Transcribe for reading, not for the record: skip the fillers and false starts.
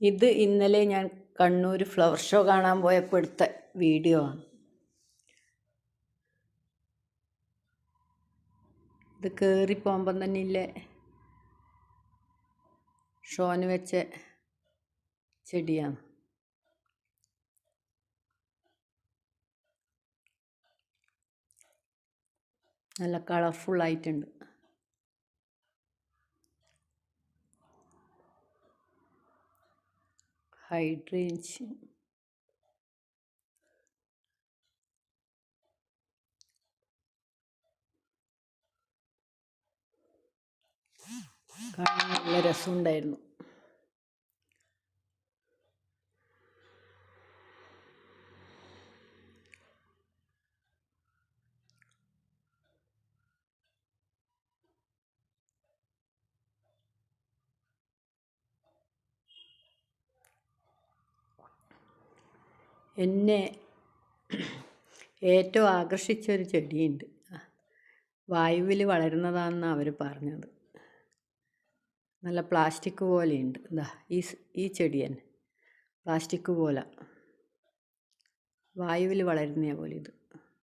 ഇത് ഇന്നലെ ഞാൻ കണ്ണൂർ ഫ്ലവർ ഷോ കാണാൻ പോയപ്പോൾ എടുത്ത വീഡിയോ ആണ്. ഇത് കയറി പോകുമ്പം തന്നെ ഇല്ലേ ഷോന് വെച്ച ചെടിയാണ്. നല്ല കളർഫുള്ളായിട്ടുണ്ട്. ഹൈഡ്രേഞ്ച് കാണാൻ നല്ല രസമുണ്ടായിരുന്നു. എന്നെ ഏറ്റവും ആകർഷിച്ചൊരു ചെടിയുണ്ട്. വായുവിൽ വളരുന്നതാണെന്നാണ് അവർ പറഞ്ഞത്. നല്ല പ്ലാസ്റ്റിക് പോലെയുണ്ട്. എന്താ ഈ ചെടി തന്നെ പ്ലാസ്റ്റിക് പോലെ വായുവിൽ വളരുന്ന പോലെ ഇത്.